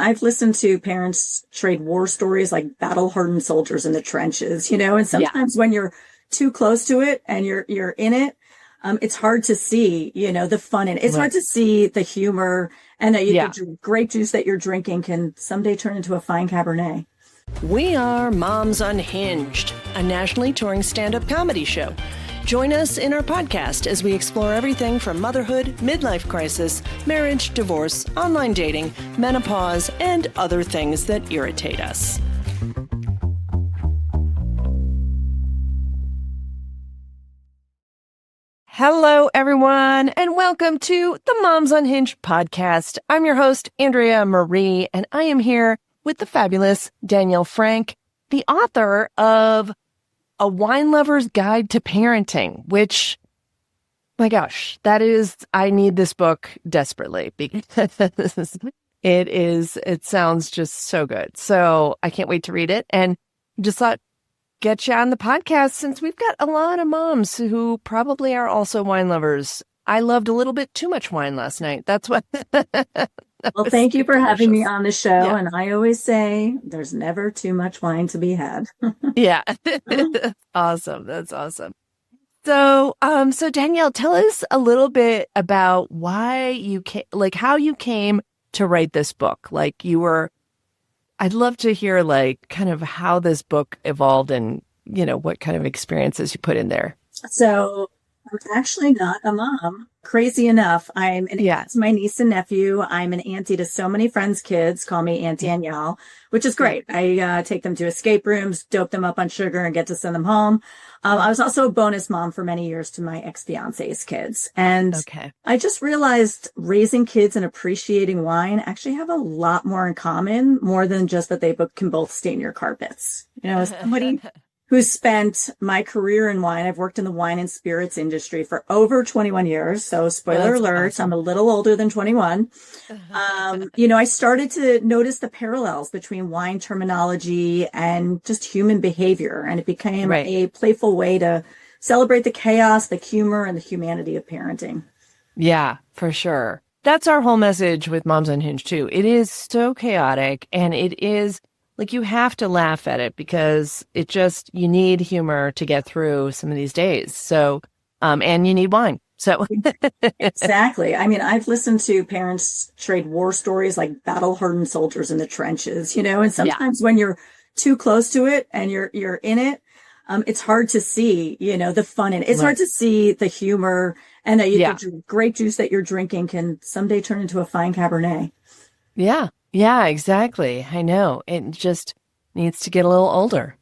I've listened to parents trade war stories like battle-hardened soldiers in the trenches, and Yeah. sometimes when you're too close to it and you're in it, it's hard to see, the fun in it. It's hard Right. to see the humor, and that Yeah. the grape juice that you're drinking can someday turn into a fine Cabernet. We are Moms Unhinged, a nationally touring stand-up comedy show. Join us in our podcast as we explore everything from motherhood, midlife crisis, marriage, divorce, online dating, menopause, and other things that irritate us. Hello, everyone, and welcome to the Moms Unhinged podcast. I'm your host, Andrea Marie, and I am here with the fabulous Danielle Frank, the author of A Wine Lover's Guide to Parenting, which, my gosh, I need this book desperately because it sounds just so good. So I can't wait to read it. And just thought, get you on the podcast since we've got a lot of moms who probably are also wine lovers. I loved a little bit too much wine last night. That's what. Well, thank you for having me on the show. Yeah. And I always say there's never too much wine to be had. Yeah. Awesome. That's awesome. So, Danielle, tell us a little bit about why you came, like how you came to write this book. I'd love to hear kind of how this book evolved and, what kind of experiences you put in there. So I'm actually not a mom. Crazy enough, I'm an aunt to my niece and nephew. I'm an auntie to so many friends' kids. Call me Aunt Danielle, which is great. I take them to escape rooms, dope them up on sugar, and get to send them home. I was also a bonus mom for many years to my ex-fiance's kids. And I just realized raising kids and appreciating wine actually have a lot more in common, more than just that they can both stain your carpets. As somebody who spent my career in wine. I've worked in the wine and spirits industry for over 21 years. So spoiler alert, awesome. I'm a little older than 21. I started to notice the parallels between wine terminology and just human behavior. And it became a playful way to celebrate the chaos, the humor, and the humanity of parenting. Yeah, for sure. That's our whole message with Moms Unhinged too. It is so chaotic, and it is you have to laugh at it because you need humor to get through some of these days. So, and you need wine. So exactly. I mean, I've listened to parents trade war stories like battle-hardened soldiers in the trenches, and sometimes when you're too close to it and you're in it, it's hard to see, the fun in it. It's hard to see the humor, and that the grape juice that you're drinking can someday turn into a fine Cabernet. Yeah. Yeah, exactly. I know. It just needs to get a little older.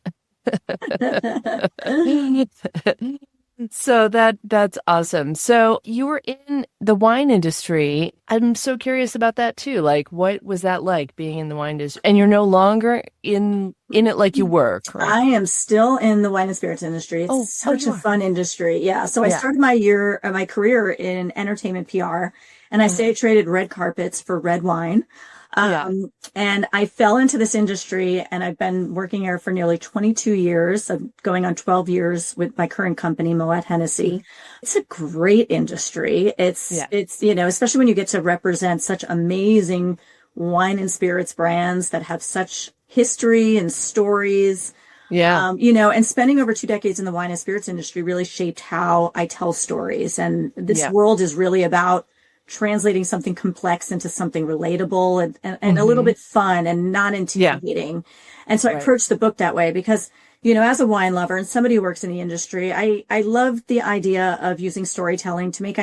So that's awesome. So you were in the wine industry. I'm so curious about that too. What was that like being in the wine industry? And you're no longer in it like you were, correct? I am still in the wine and spirits industry. It's such a fun industry. Yeah. So I started my career in entertainment PR, and I say I traded red carpets for red wine. And I fell into this industry, and I've been working here for nearly 22 years. I'm going on 12 years with my current company, Moet Hennessy. It's a great industry. It's, especially when you get to represent such amazing wine and spirits brands that have such history and stories. Yeah. And spending over 2 decades in the wine and spirits industry really shaped how I tell stories. And this world is really about translating something complex into something relatable and a little bit fun and not intimidating. And so I approached the book that way because, as a wine lover and somebody who works in the industry, I love the idea of using storytelling to make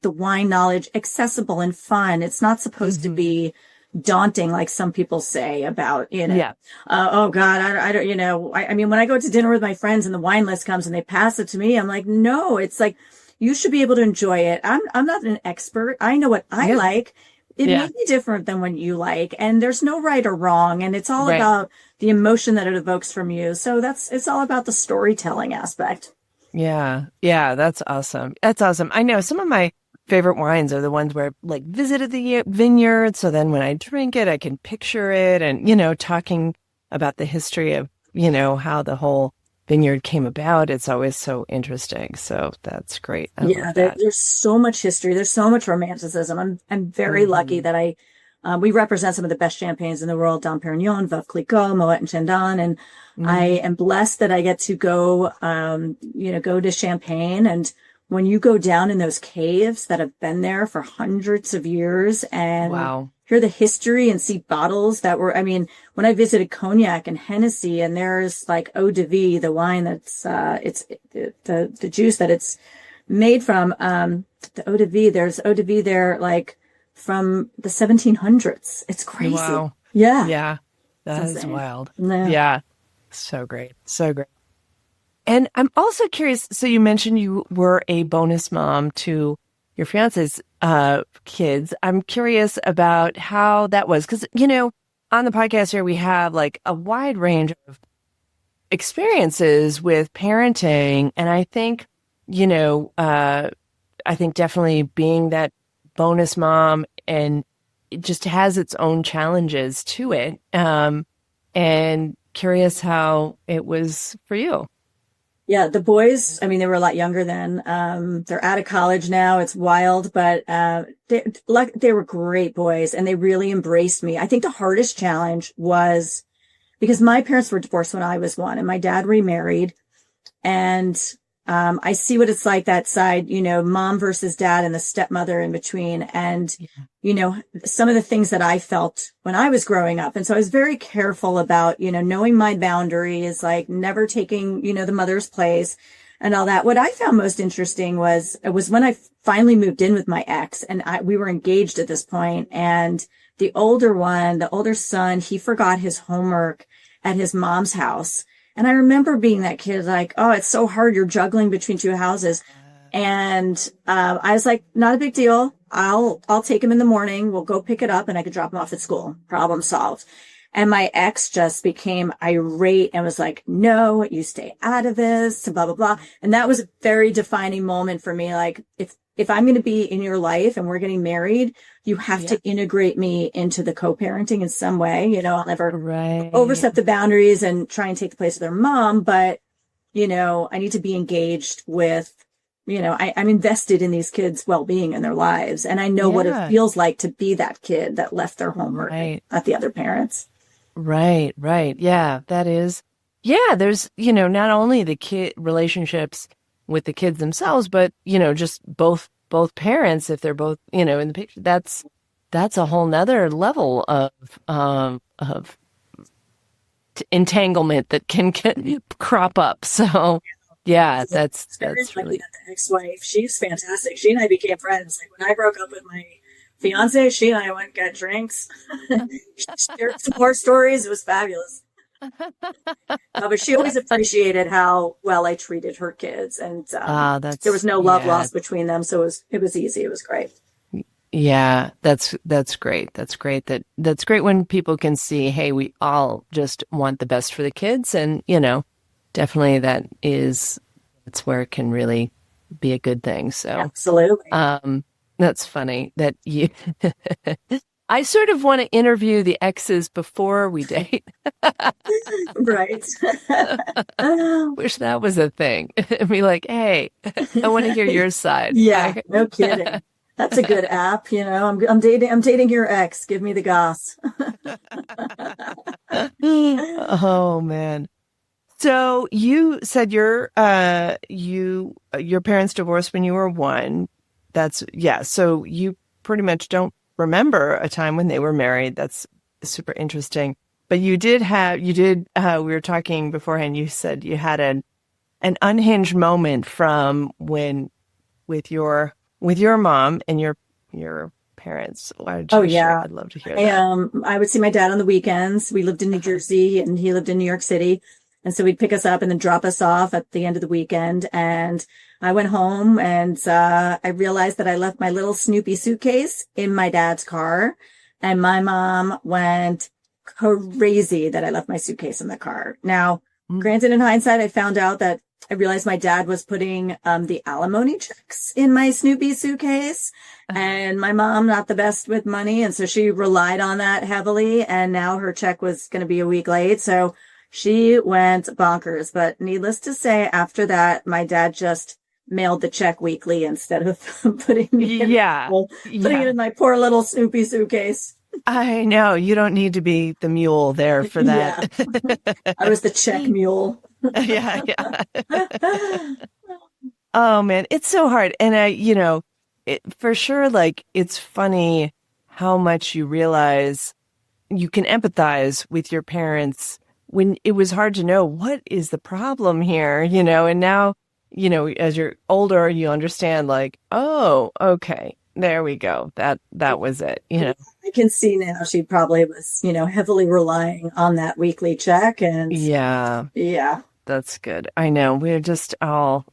the wine knowledge accessible and fun. It's not supposed to be daunting, like some people say about, oh God, I don't, I mean, when I go to dinner with my friends and the wine list comes and they pass it to me, I'm like, no, it's like, you should be able to enjoy it. I'm not an expert. I know what I like. It may be different than what you like, and there's no right or wrong. And it's all about the emotion that it evokes from you. So it's all about the storytelling aspect. Yeah. Yeah. That's awesome. That's awesome. I know some of my favorite wines are the ones where visited the vineyard. So then when I drink it, I can picture it and, talking about the history of, how the whole vineyard came about. It's always so interesting. So that's great. There's so much history. There's so much romanticism. I'm very lucky that I we represent some of the best champagnes in the world, Dom Perignon, Veuve Clicquot, Moet and Chandon. And I am blessed that I get to go, go to Champagne. And when you go down in those caves that have been there for hundreds of years and hear the history and see bottles that were, when I visited Cognac and Hennessy, and there's like eau de vie, the wine that's, the juice that it's made from, the eau de vie, there's eau de vie there, like from the 1700s. It's crazy. Wow. Yeah. Yeah. That is wild. Yeah. Yeah. So great. So great. And I'm also curious. So you mentioned you were a bonus mom to your fiance's kids. I'm curious about how that was. Because, on the podcast here, we have like a wide range of experiences with parenting. And I think, definitely being that bonus mom, and it just has its own challenges to it. And curious how it was for you. Yeah, the boys, they were a lot younger then. They're out of college now. It's wild, but they were great boys, and they really embraced me. I think the hardest challenge was because my parents were divorced when I was 1, and my dad remarried. And I see what it's like, that side, mom versus dad and the stepmother in between. And, some of the things that I felt when I was growing up. And so I was very careful about, knowing my boundaries, like never taking, the mother's place and all that. What I found most interesting was when I finally moved in with my ex, and we were engaged at this point, and the older son, he forgot his homework at his mom's house. And I remember being that kid, like, oh, it's so hard. You're juggling between 2 houses. And I was like, not a big deal. I'll take him in the morning. We'll go pick it up, and I could drop him off at school. Problem solved. And my ex just became irate and was like, no, you stay out of this, blah, blah, blah. And that was a very defining moment for me. Like, if I'm going to be in your life and we're getting married, you have to integrate me into the co-parenting in some way. I'll never overstep the boundaries and try and take the place of their mom. But, I need to be engaged with, I'm invested in these kids' well-being in their lives. And I know what it feels like to be that kid that left their homework at the other parents. Right. Yeah, that is. Yeah, there's, not only the kid relationships with the kids themselves, but, just both parents, if they're both, in the picture, that's a whole nother level of entanglement that can crop up. So yeah, that's really. The ex-wife, she's fantastic. She and I became friends. Like when I broke up with my fiance, she and I went and got drinks. She shared some more stories. It was fabulous. But she always appreciated how well I treated her kids, and there was no love lost between them, so it was easy. It was great. Yeah, that's great. That's great when people can see, hey, we all just want the best for the kids, and definitely that's where it can really be a good thing. So absolutely, that's funny that you. I sort of want to interview the exes before we date. Right. Wish that was a thing. Be like, hey, I want to hear your side. Yeah, no kidding. That's a good app. I'm dating your ex. Give me the goss. Oh man. So you said your parents divorced when you were 1. So you pretty much don't remember a time when they were married. That's super interesting. But we were talking beforehand, you said you had an unhinged moment from when with your mom and your parents. I'd love to hear that. I would see my dad on the weekends. We lived in New Jersey and he lived in New York City. And so he'd pick us up and then drop us off at the end of the weekend. And I went home and I realized that I left my little Snoopy suitcase in my dad's car. And my mom went crazy that I left my suitcase in the car. Now, granted, in hindsight, I realized my dad was putting the alimony checks in my Snoopy suitcase. And my mom, not the best with money. And so she relied on that heavily. And now her check was going to be a week late. So she went bonkers. But needless to say, after that, my dad just mailed the check weekly instead of putting it in my poor little Snoopy suitcase. I know. You don't need to be the mule there for that. Yeah. I was the check mule. Yeah, yeah. Oh man, it's so hard. And for sure, like it's funny how much you realize you can empathize with your parents when it was hard to know what is the problem here, and now, as you're older, you understand like, oh, okay, there we go. That was it, I can see now she probably was, heavily relying on that weekly check. And yeah, that's good. I know. We're just all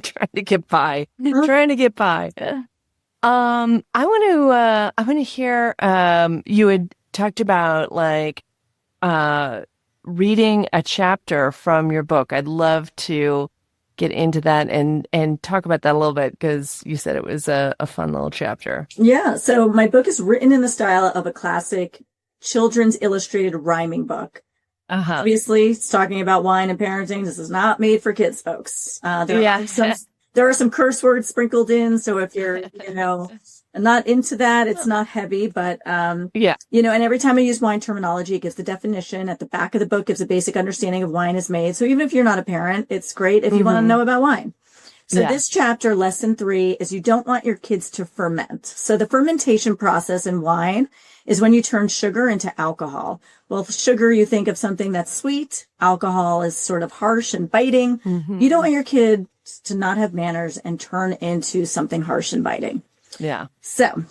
trying to get by, trying to get by. I want to hear, you had talked about like, reading a chapter from your book. I'd love to get into that and talk about that a little bit because you said it was a fun little chapter. Yeah. So my book is written in the style of a classic children's illustrated rhyming book. Obviously, it's talking about wine and parenting. This is not made for kids, folks. There are some curse words sprinkled in. So if you're, not into that, it's not heavy, but, and every time I use wine terminology, it gives the definition. At the back of the book gives a basic understanding of wine is made. So even if you're not a parent, it's great if you want to know about wine. So this chapter, lesson 3, is you don't want your kids to ferment. So the fermentation process in wine is when you turn sugar into alcohol. Well, sugar, you think of something that's sweet. Alcohol is sort of harsh and biting. You don't want your kid to not have manners and turn into something harsh and biting. Yeah. So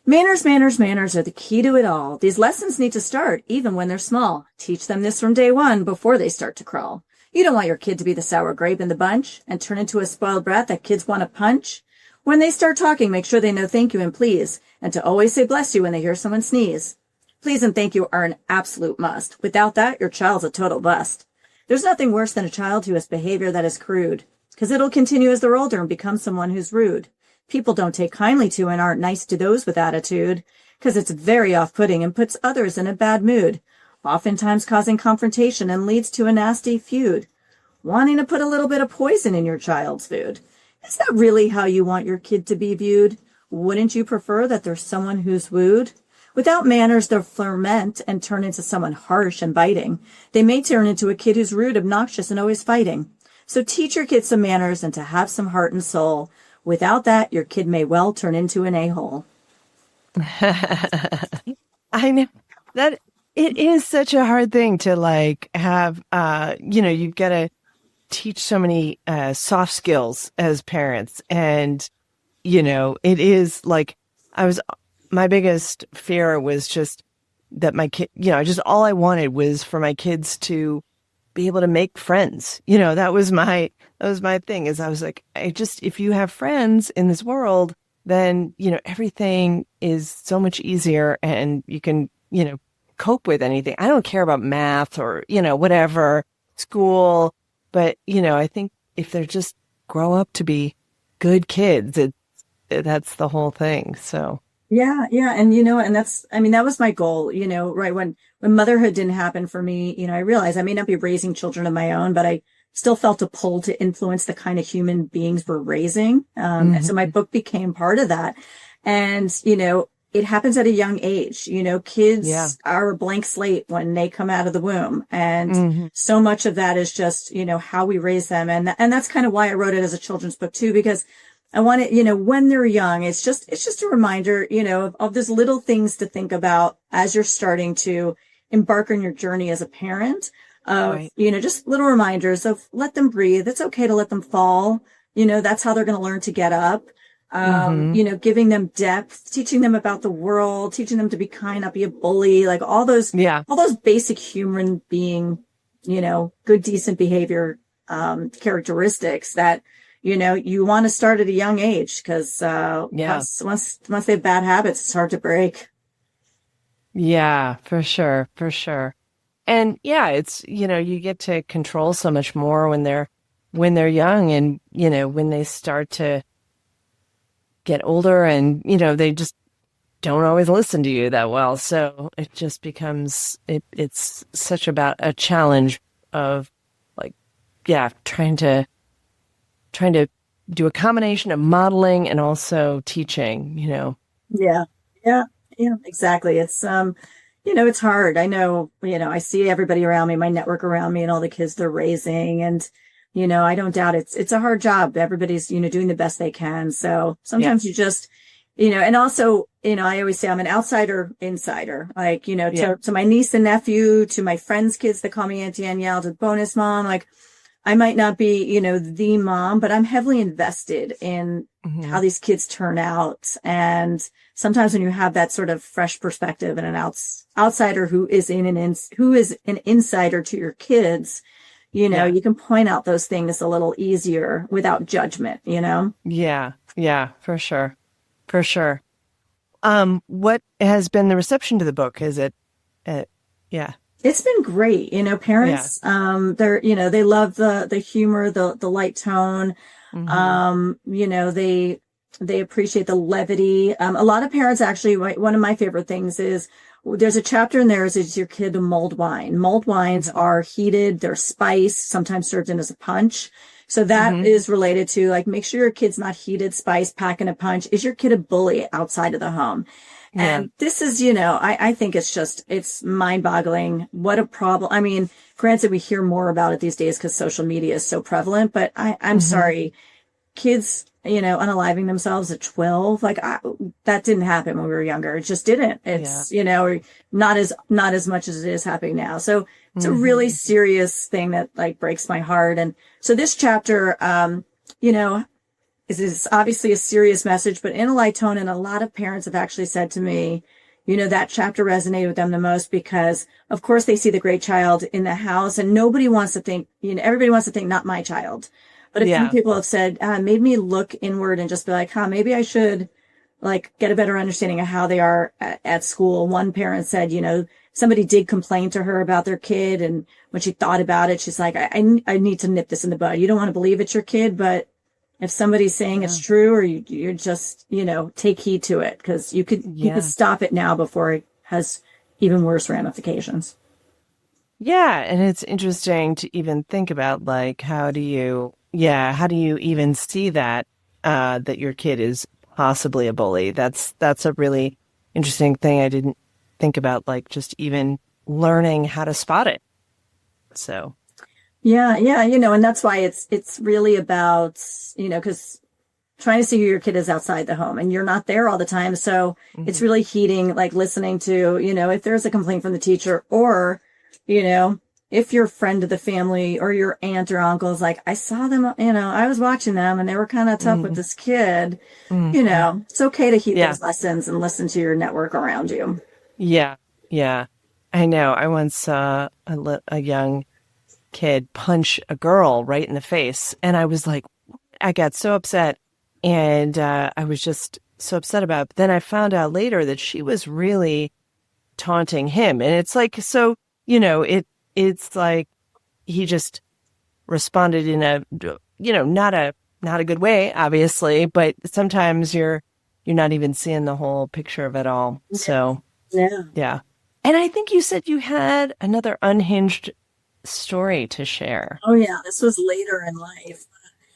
manners are the key to it all. These lessons need to start even when they're small. Teach them this from day one before they start to crawl. You don't want your kid to be the sour grape in the bunch and turn into a spoiled brat that kids want to punch. When they start talking, make sure they know thank you and please, and to always say bless you when they hear someone sneeze. Please and thank you are an absolute must. Without that, your child's a total bust. There's nothing worse than a child who has behavior that is crude, because it'll continue as they're older and become someone who's rude. People don't take kindly to and aren't nice to those with attitude, because it's very off-putting and puts others in a bad mood, oftentimes causing confrontation and leads to a nasty feud. Wanting to put a little bit of poison in your child's food. Is that really how you want your kid to be viewed? Wouldn't you prefer that there's someone who's wooed? Without manners, they'll ferment and turn into someone harsh and biting. They may turn into a kid who's rude, obnoxious, and always fighting. So teach your kids some manners and to have some heart and soul. Without that, your kid may well turn into an a-hole. I know that it is such a hard thing to like have, you've got to teach so many soft skills as parents. And, it is like my biggest fear was just that my kid, all I wanted was for my kids to be able to make friends. That was my thing is I was like, if you have friends in this world, then, everything is so much easier and you can, cope with anything. I don't care about math or, whatever, school. But, I think if they're just grow up to be good kids, that's the whole thing. So. Yeah. And, and that was my goal, right. When motherhood didn't happen for me, I realized I may not be raising children of my own, but I still felt a pull to influence the kind of human beings we're raising. And so my book became part of that. And, it happens at a young age. Kids are a blank slate when they come out of the womb. And so much of that is just, how we raise them. And that's kind of why I wrote it as a children's book too, because I want it, when they're young, it's just a reminder, of those little things to think about as you're starting to embark on your journey as a parent of, right. Just little reminders of let them breathe. It's okay to let them fall. That's how they're going to learn to get up. Giving them depth, teaching them about the world, teaching them to be kind, not be a bully, like all those basic human being, good, decent behavior, characteristics that, you want to start at a young age because, once they have bad habits, it's hard to break. Yeah, for sure. For sure. And it's, you get to control so much more when they're young and, when they start to get older and, they just don't always listen to you that well. So it just becomes, it's such about a challenge of like, trying to do a combination of modeling and also teaching, Yeah. Yeah, exactly. It's it's hard. I know, I see everybody around me, my network around me and all the kids they're raising. And, I don't doubt it's a hard job. Everybody's, doing the best they can. So Yeah. sometimes you just, and also, I always say I'm an outsider insider, like, Yeah. to my niece and nephew, to my friends' kids that call me Auntie Danielle, to bonus mom, like I might not be, the mom, but I'm heavily invested in Hmm. how these kids turn out. And sometimes when you have that sort of fresh perspective and an outsider who is who is an insider to your kids, Yeah. you can point out those things a little easier without judgment. Yeah. Yeah, for sure. For sure. What has been the reception to the book? Is it, uh, yeah. It's been great. Yeah. Parents, they love the humor, the light tone. Hmm. They appreciate the levity. A lot of parents actually, one of my favorite things is there's a chapter in there is your kid a mulled wine. Mulled wines are heated, they're spiced, sometimes served in as a punch. So that Hmm. is related to like, make sure your kid's not heated, spiced, packing a punch. Is your kid a bully outside of the home? Yeah. And this is, I think it's mind boggling. What a problem. I mean, granted, we hear more about it these days because social media is so prevalent, but I'm Hmm. sorry, kids, unaliving themselves at 12, like that didn't happen when we were younger. It just didn't. Yeah. It's, not as much as it is happening now. So it's a really Hmm. serious thing that like breaks my heart. And so this chapter, you know, is obviously a serious message, but in a light tone. And a lot of parents have actually said to me, that chapter resonated with them the most because of course they see the great child in the house and nobody wants to think, everybody wants to think not my child. But a few Yeah. people have said, made me look inward and just be like, maybe I should like get a better understanding of how they are at school. One parent said, somebody did complain to her about their kid. And when she thought about it, she's like, I need to nip this in the bud. You don't want to believe it's your kid, but if somebody's saying it's Yeah. true or you're just, take heed to it because you could Yeah. stop it now before it has even worse ramifications. Yeah. And it's interesting to even think about like, how do you even see that, that your kid is possibly a bully? That's a really interesting thing. I didn't think about like just even learning how to spot it. So, Yeah, yeah, and that's why it's really about, because trying to see who your kid is outside the home and you're not there all the time. So it's mhm. really heeding, like listening to, if there's a complaint from the teacher or, you know, if your friend of the family or your aunt or uncle is like, I saw them, I was watching them and they were kind of tough with Mhm. this kid, Mhm. it's okay to heed Yeah. those lessons and listen to your network around you. Yeah. Yeah. I know. I once saw a young kid punch a girl right in the face. And I was like, I got so upset. And I was just so upset about it. But then I found out later that she was really taunting him. And it's like, so, it's like he just responded in a, not a good way, obviously, but sometimes you're not even seeing the whole picture of it all. So, Yeah. yeah. And I think you said you had another unhinged story to share. Oh yeah. This was later in life.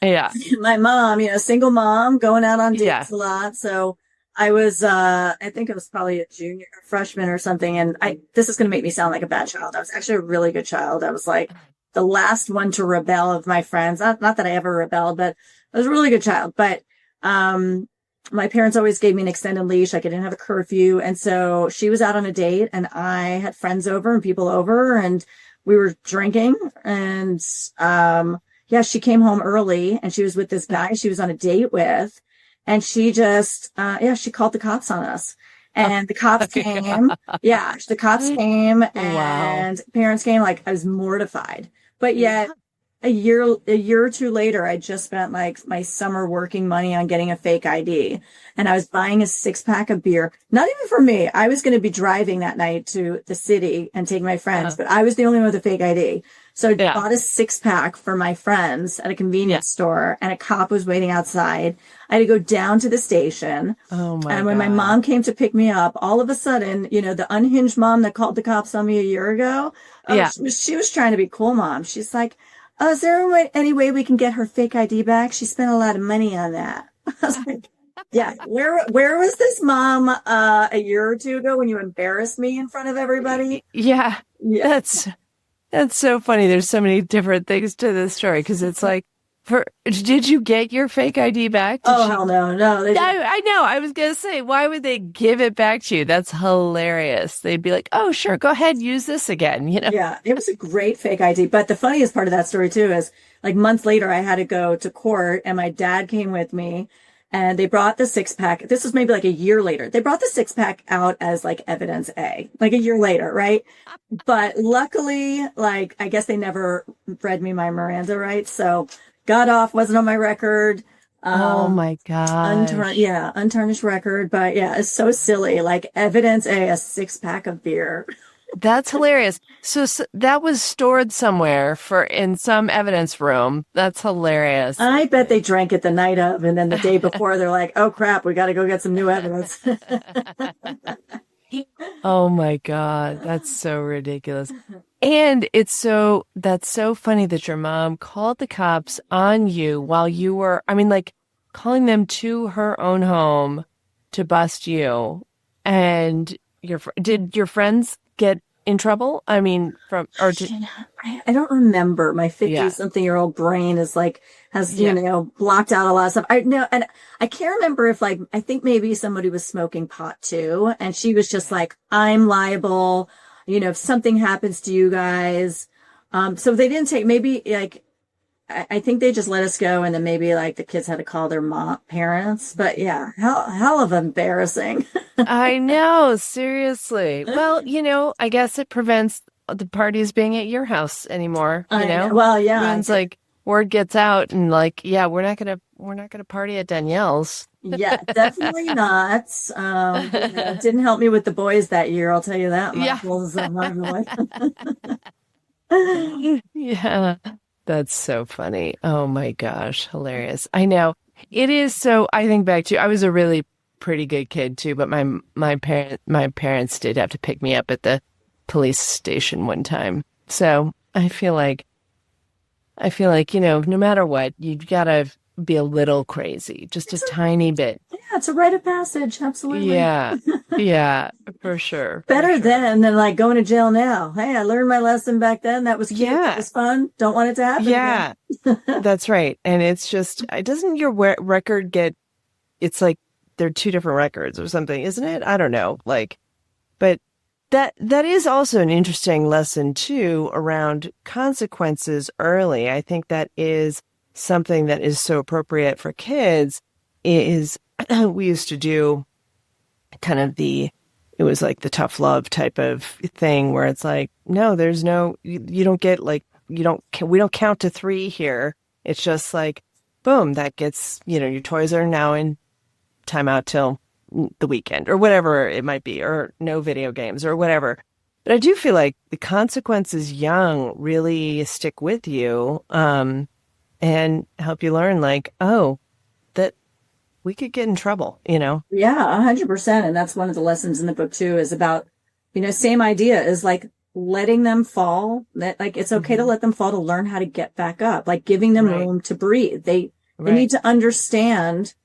Yeah. My mom, single mom going out on Yeah. dates a lot. So I was, I think it was probably a junior freshman or something. And this is going to make me sound like a bad child. I was actually a really good child. I was like the last one to rebel of my friends. Not that I ever rebelled, but I was a really good child. But, my parents always gave me an extended leash. Like I didn't have a curfew. And so she was out on a date and I had friends over and people over and we were drinking and, yeah, she came home early and she was with this guy she was on a date with. And she just, she called the cops on us. And the cops came. Yeah, the cops came Wow. and parents came. Like I was mortified. But yet a year or two later, I just spent like my summer working money on getting a fake ID and I was buying a 6 pack of beer. Not even for me. I was going to be driving that night to the city and take my friends, Uh, but I was the only one with a fake ID. So I yeah. bought a 6 pack for my friends at a Yeah. convenience store and a cop was waiting outside. I had to go down to the station. Oh my And when my God. mom came to pick me up, all of a sudden, the unhinged mom that called the cops on me a year ago, Yeah. she was trying to be cool mom. She's like, oh, is there any way we can get her fake ID back? She spent a lot of money on that. I was like, Yeah. Where was this mom a year or two ago when you embarrassed me in front of everybody? Yeah, Yeah. that's so funny. There's so many different things to this story because it's like, did you get your fake ID back? Did Oh she? hell no, no. They just, I know. I was gonna say, why would they give it back to you? That's hilarious. They'd be like, "Oh, sure, go ahead, use this again." You know? yeah, it was a great fake ID. But the funniest part of that story too is like months later, I had to go to court and my dad came with me and they brought the six pack. This was maybe like a year later. They brought the six pack out as like evidence A, like a year later, right? But luckily, like, I guess they never read me my Miranda rights. So got off, wasn't on my record. Oh my gosh. Untarnished record. But yeah, it's so silly. Like evidence a six pack of beer. That's hilarious. So that was stored somewhere in some evidence room. That's hilarious. I bet they drank it the night of, and then the day before they're like, oh crap, we got to go get some new evidence. Oh my God. That's so ridiculous. And that's so funny that your mom called the cops on you while you were, I mean, like calling them to her own home to bust you. And did your friends get in trouble? I mean, I don't remember. My 50-something-year-old brain is like, blocked out a lot of stuff. I know. And I can't remember if like, I think maybe somebody was smoking pot too. And she was just like, I'm liable, if something happens to you guys. So they didn't take, maybe like, I think they just let us go. And then maybe like the kids had to call their parents. But yeah, hell of embarrassing. I know, seriously. Well, I guess it prevents the parties being at your house anymore, you know? Well, yeah. Everyone's like, word gets out and like, yeah, we're not gonna party at Danielle's. Yeah, definitely not. Didn't help me with the boys that year, I'll tell you that much. Yeah. Yeah. That's so funny. Oh my gosh, hilarious. I know. It is so I think back to I was a really pretty good kid too, but my parents did have to pick me up at the police station one time. So I feel like, no matter what, you gotta be a little crazy, just a tiny bit. Yeah, it's a rite of passage. Absolutely. Yeah. Yeah, for sure. Better then than like going to jail now. Hey, I learned my lesson back then. That was cute. Yeah. That was fun. Don't want it to happen. Yeah, that's right. And it's just, doesn't your record it's like they're two different records or something, isn't it? I don't know. Like, but that is also an interesting lesson too around consequences early. I think that is something that is so appropriate for kids is we used to do kind of it was like the tough love type of thing where it's like, no, there's you don't get like, we don't count to 3 here. It's just like, boom, that gets, your toys are now in timeout till the weekend or whatever it might be, or no video games or whatever. But I do feel like the consequences young really stick with you, and help you learn like, oh, that we could get in trouble, Yeah, 100%. And that's one of the lessons in the book too, is about, same idea is like letting them fall, that like, it's okay to let them fall, to learn how to get back up, like giving them room to breathe. They need to understand,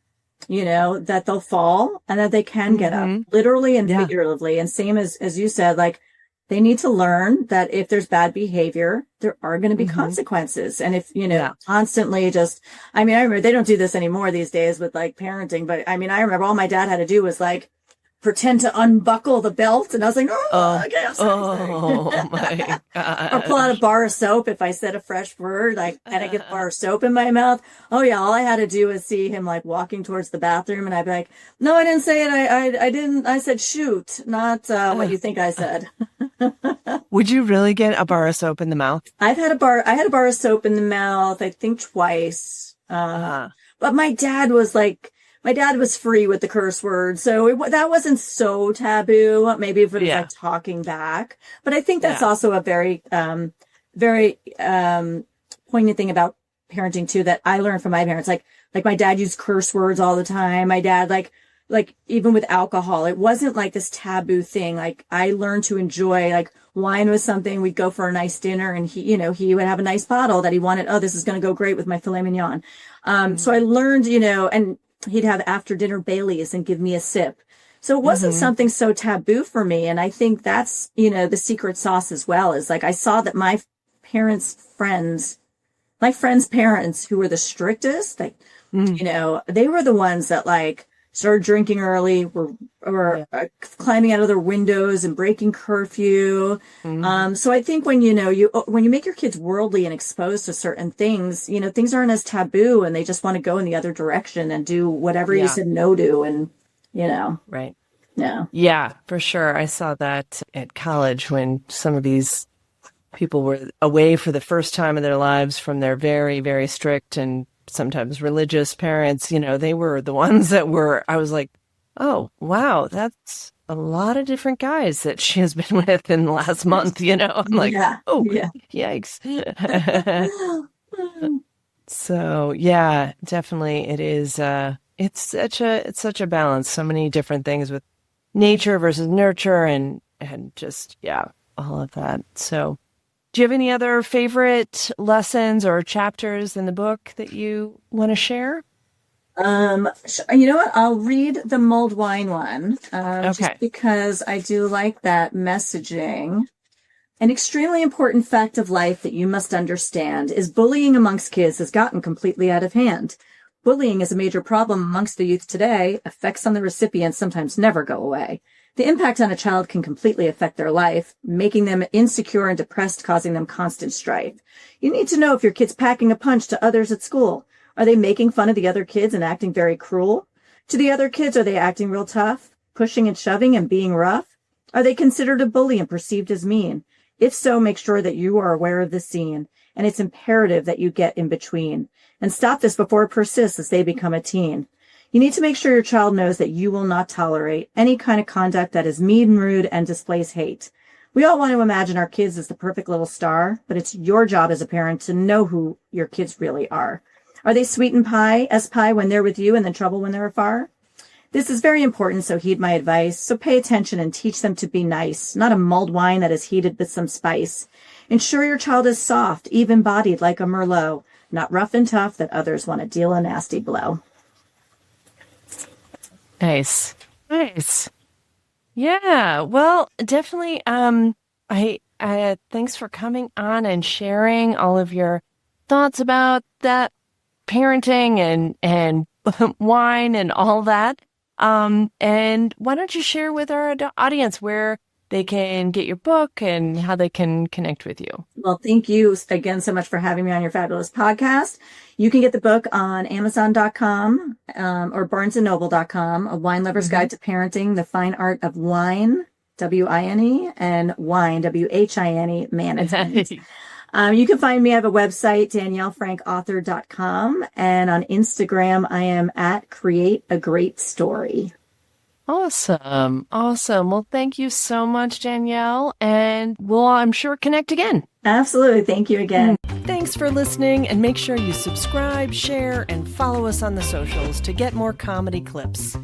that they'll fall and that they can get up literally and figuratively. And same as you said, like, they need to learn that if there's bad behavior, there are going to be consequences. And if, constantly I remember they don't do this anymore these days with like parenting, but I remember all my dad had to do was like pretend to unbuckle the belt. And I was like, okay, I'm sorry. Oh my God. Or pull out a bar of soap if I said a fresh word, like, and I get a bar of soap in my mouth. Oh yeah. All I had to do was see him like walking towards the bathroom and I'd be like, no, I didn't say it. I didn't. I said, shoot, not what you think I said. Would you really get a bar of soap in the mouth? I had a bar of soap in the mouth, I think twice. But my dad was free with the curse word. So that wasn't so taboo. Maybe if it was like talking back, but I think that's also a very, very, poignant thing about parenting too, that I learned from my parents. Like my dad used curse words all the time. My dad, like even with alcohol, it wasn't like this taboo thing. Like I learned to enjoy, like wine was something. We'd go for a nice dinner and he would have a nice bottle that he wanted. Oh, this is going to go great with my filet mignon. So I learned, and he'd have after dinner Baileys and give me a sip. So it wasn't something so taboo for me. And I think that's, the secret sauce as well, is like I saw that my friends' parents who were the strictest, like, they were the ones that like started drinking early, were climbing out of their windows and breaking curfew. So I think when when you make your kids worldly and exposed to certain things, things aren't as taboo, and they just want to go in the other direction and do whatever you said no to, and right. Yeah, for sure. I saw that at college when some of these people were away for the first time in their lives from their very, very strict and sometimes religious parents. They were the ones that I was like, oh, wow, that's a lot of different guys that she has been with in the last month, I'm like, yikes. So, yeah, definitely it is. It's such a balance. So many different things with nature versus nurture and just, all of that. So do you have any other favorite lessons or chapters in the book that you want to share? You know what? I'll read the mulled wine one, just because I do like that messaging. An extremely important fact of life that you must understand is bullying amongst kids has gotten completely out of hand. Bullying is a major problem amongst the youth today. Effects on the recipients sometimes never go away. The impact on a child can completely affect their life, making them insecure and depressed, causing them constant strife. You need to know if your kid's packing a punch to others at school. Are they making fun of the other kids and acting very cruel? To the other kids, are they acting real tough, pushing and shoving and being rough? Are they considered a bully and perceived as mean? If so, make sure that you are aware of the scene, and it's imperative that you get in between and stop this before it persists as they become a teen. You need to make sure your child knows that you will not tolerate any kind of conduct that is mean, rude, and displays hate. We all want to imagine our kids as the perfect little star, but it's your job as a parent to know who your kids really are. Are they sweet and pie when they're with you and then trouble when they're afar? This is very important, so heed my advice. So pay attention and teach them to be nice, not a mulled wine that is heated with some spice. Ensure your child is soft, even-bodied like a Merlot, not rough and tough that others want to deal a nasty blow. Nice. Yeah. Well, definitely. I thanks for coming on and sharing all of your thoughts about that parenting and wine and all that. And why don't you share with our audience where they can get your book and how they can connect with you? Well, thank you again so much for having me on your fabulous podcast. You can get the book on Amazon.com or BarnesandNoble.com, A Wine Lover's Guide to Parenting, The Fine Art of Wine, W-I-N-E, and Wine, W-H-I-N-E, Management. You can find me. I have a website, DanielleFrankAuthor.com, and on Instagram, I am at Create a Great Story. Awesome. Well, thank you so much, Danielle, and we'll, I'm sure, connect again. Absolutely. Thank you again. Thanks for listening, and make sure you subscribe, share, and follow us on the socials to get more comedy clips.